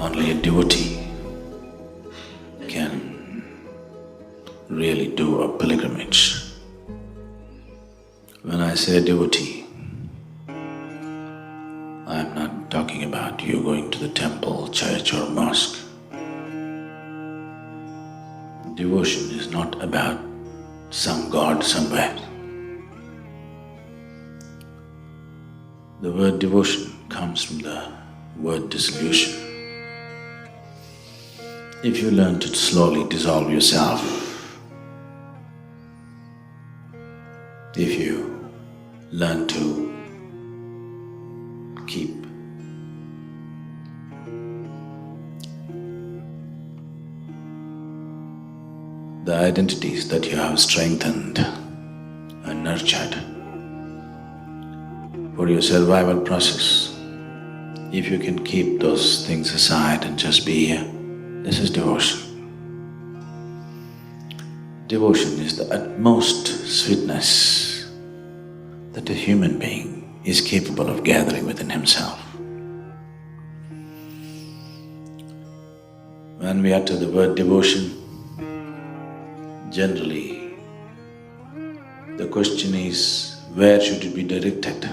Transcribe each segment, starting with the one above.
Only a devotee can really do a pilgrimage. When I say devotee, I'm not talking about you going to the temple, church or mosque. Devotion is not about some god somewhere. The word devotion comes from the word dissolution. If you learn to slowly dissolve yourself, if you learn to keep the identities that you have strengthened and nurtured for your survival process, if you can keep those things aside and just be here, this is devotion. Devotion is the utmost sweetness that a human being is capable of gathering within himself. When we utter the word devotion, generally the question is, where should it be directed?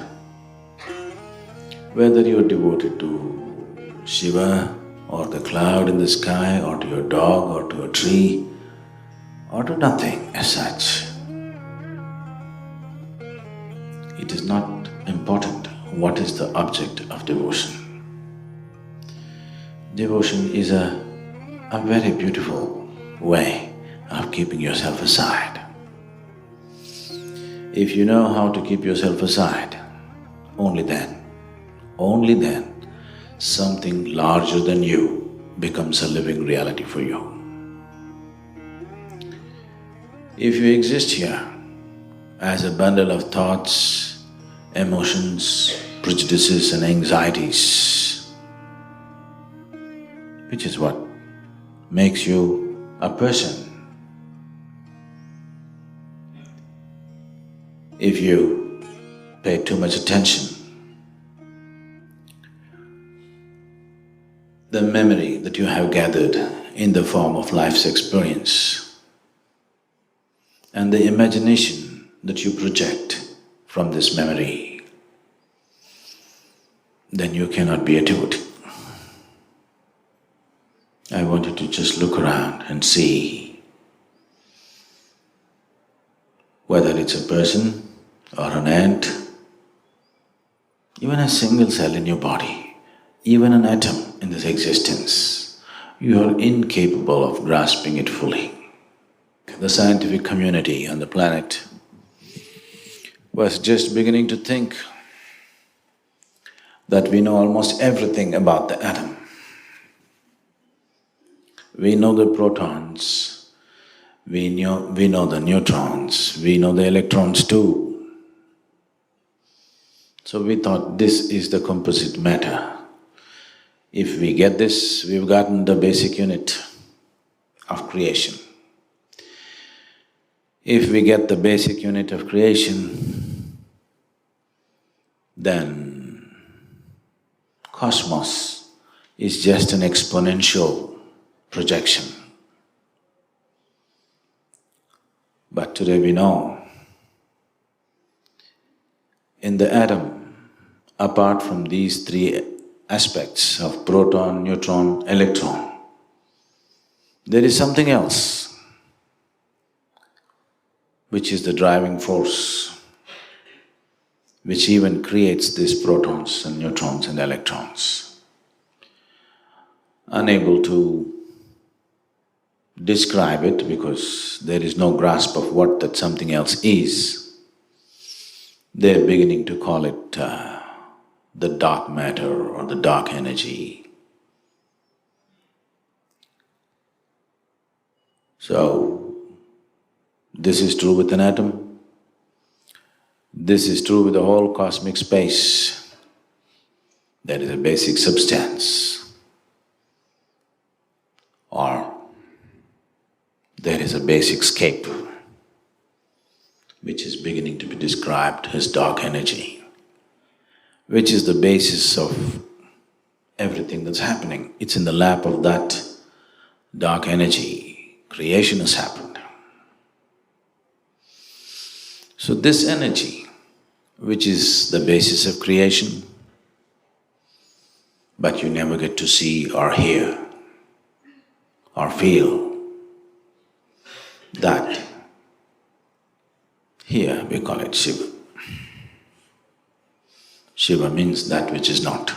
Whether you're devoted to Shiva or the cloud in the sky or to your dog or to a tree or to nothing as such. It is not important what is the object of devotion. Devotion is a very beautiful way of keeping yourself aside. If you know how to keep yourself aside, only then something larger than you becomes a living reality for you. If you exist here as a bundle of thoughts, emotions, prejudices and anxieties, which is what makes you a person, if you pay too much attention, the memory that you have gathered in the form of life's experience and the imagination that you project from this memory, then you cannot be a devotee. I want you to just look around and see whether it's a person or an ant, even a single cell in your body, even an atom in this existence, you are incapable of grasping it fully. The scientific community on the planet was just beginning to think that we know almost everything about the atom. We know the protons, we know the neutrons, we know the electrons too. So we thought this is the composite matter. If we get this, we've gotten the basic unit of creation. If we get the basic unit of creation, then cosmos is just an exponential projection. But today we know, in the atom, apart from these three aspects of proton, neutron, electron, there is something else which is the driving force, which even creates these protons and neutrons and electrons. Unable to describe it because there is no grasp of what that something else is, they're beginning to call it the dark matter or the dark energy. So, this is true with an atom, this is true with the whole cosmic space. There is a basic substance, or there is a basic scape which is beginning to be described as dark energy, which is the basis of everything that's happening. It's in the lap of that dark energy. Creation has happened. So this energy, which is the basis of creation, but you never get to see or hear or feel, that here we call it Shiva. Shiva means that which is not.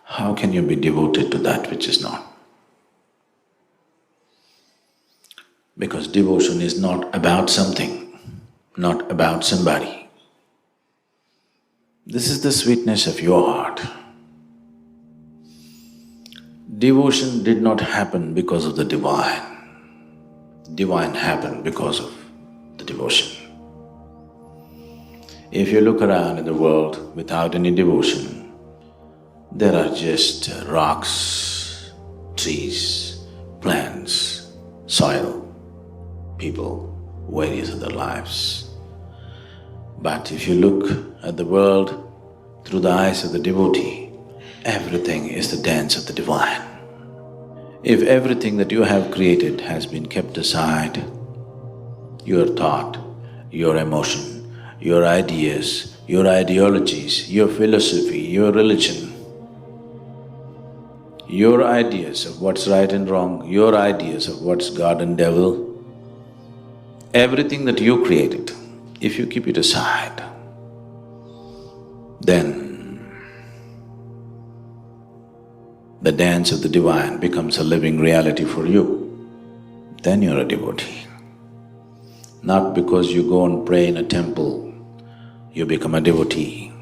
How can you be devoted to that which is not? Because devotion is not about something, not about somebody. This is the sweetness of your heart. Devotion did not happen because of the divine. Divine happened because of the devotion. If you look around in the world without any devotion, there are just rocks, trees, plants, soil, people, various other lives. But if you look at the world through the eyes of the devotee, everything is the dance of the divine. If everything that you have created has been kept aside, your thought, your emotion, your ideas, your ideologies, your philosophy, your religion, your ideas of what's right and wrong, your ideas of what's God and devil, everything that you created, if you keep it aside, then the dance of the divine becomes a living reality for you. Then you're a devotee. Not because you go and pray in a temple, you become a devotee.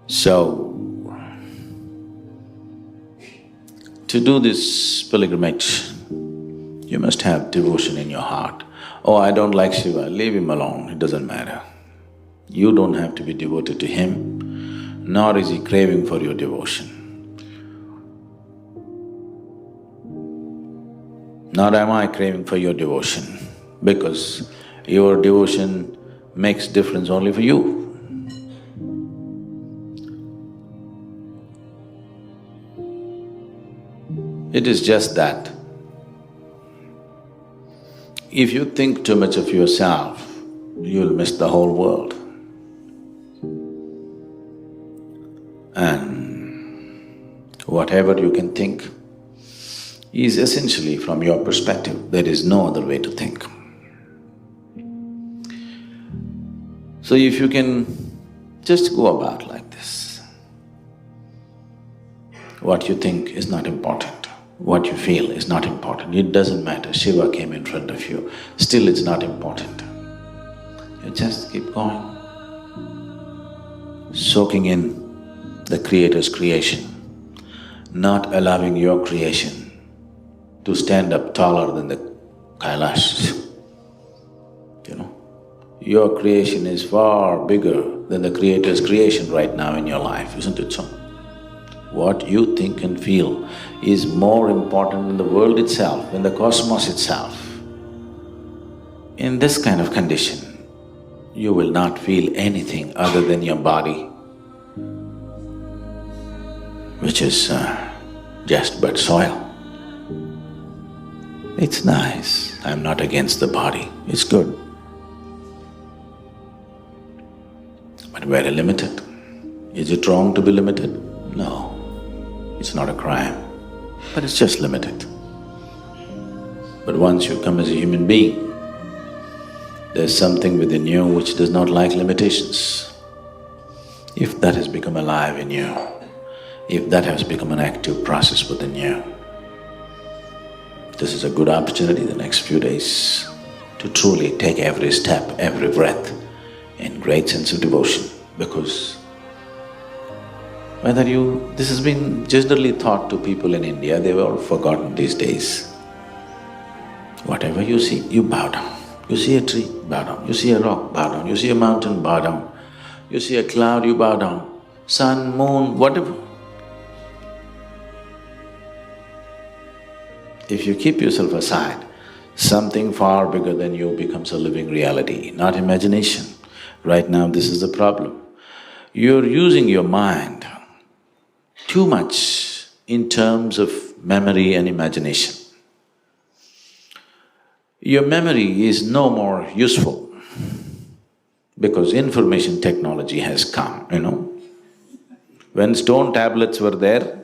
So, to do this pilgrimage, you must have devotion in your heart. Oh, I don't like Shiva, leave him alone, it doesn't matter. You don't have to be devoted to him, nor is he craving for your devotion. Nor am I craving for your devotion, because your devotion makes difference only for you. It is just that if you think too much of yourself, you'll miss the whole world. And whatever you can think is essentially from your perspective, there is no other way to think. So if you can just go about like this, what you think is not important. What you feel is not important. It doesn't matter, Shiva came in front of you, still it's not important. You just keep going, soaking in the Creator's creation, not allowing your creation to stand up taller than the Kailash. You know, your creation is far bigger than the Creator's creation right now in your life, isn't it so? What you think and feel is more important than the world itself, than the cosmos itself. In this kind of condition, you will not feel anything other than your body, which is just but soil. It's nice, I'm not against the body, it's good. But very limited. Is it wrong to be limited? No. It's not a crime, but it's just limited. But once you come as a human being, there's something within you which does not like limitations. If that has become alive in you, if that has become an active process within you, this is a good opportunity the next few days to truly take every step, every breath in great sense of devotion, because this has been generally taught to people in India, they've all forgotten these days. Whatever you see, you bow down. You see a tree, bow down. You see a rock, bow down. You see a mountain, bow down. You see a cloud, you bow down. Sun, moon, whatever. If you keep yourself aside, something far bigger than you becomes a living reality, not imagination. Right now, this is the problem. You're using your mind too much in terms of memory and imagination. Your memory is no more useful because information technology has come, you know. When stone tablets were there,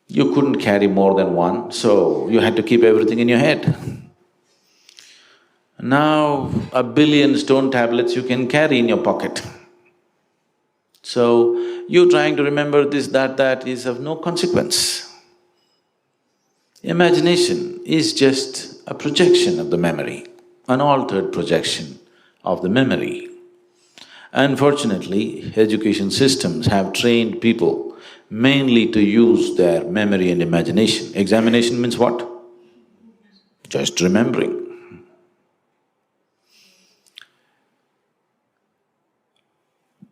you couldn't carry more than one, so you had to keep everything in your head. Now, 1 billion stone tablets you can carry in your pocket. So, you trying to remember this, that is of no consequence. Imagination is just a projection of the memory, an altered projection of the memory. Unfortunately, education systems have trained people mainly to use their memory and imagination. Examination means what? Just remembering.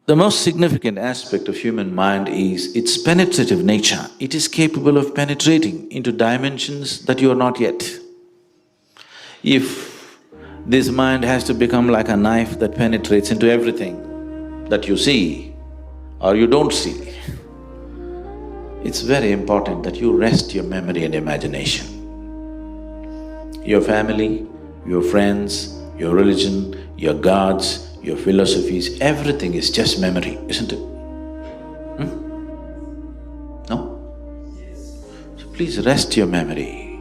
The most significant aspect of human mind is its penetrative nature. It is capable of penetrating into dimensions that you are not yet. If this mind has to become like a knife that penetrates into everything that you see or you don't see, it's very important that you rest your memory and imagination. Your family, your friends, your religion, your gods, your philosophies, everything is just memory, isn't it? No? So please rest your memory.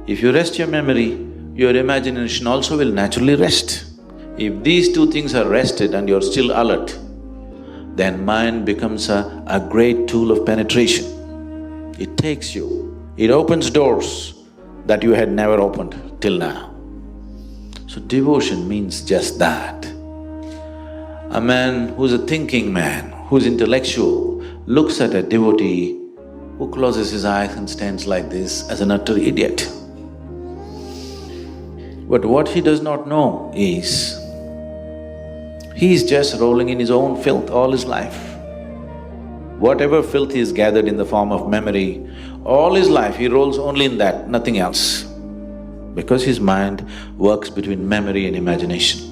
If you rest your memory, your imagination also will naturally rest. If these two things are rested and you're still alert, then mind becomes a great tool of penetration. It takes you, it opens doors that you had never opened till now. So devotion means just that. A man who's a thinking man, who's intellectual, looks at a devotee who closes his eyes and stands like this as an utter idiot. But what he does not know is, he's just rolling in his own filth all his life. Whatever filth he's gathered in the form of memory, all his life he rolls only in that, nothing else. Because his mind works between memory and imagination.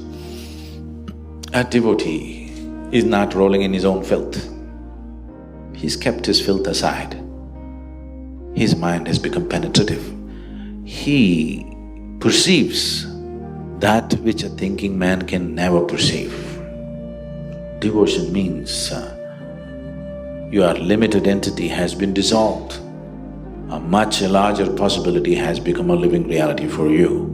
A devotee is not rolling in his own filth. He's kept his filth aside. His mind has become penetrative. He perceives that which a thinking man can never perceive. Devotion means your limited entity has been dissolved. A much larger possibility has become a living reality for you.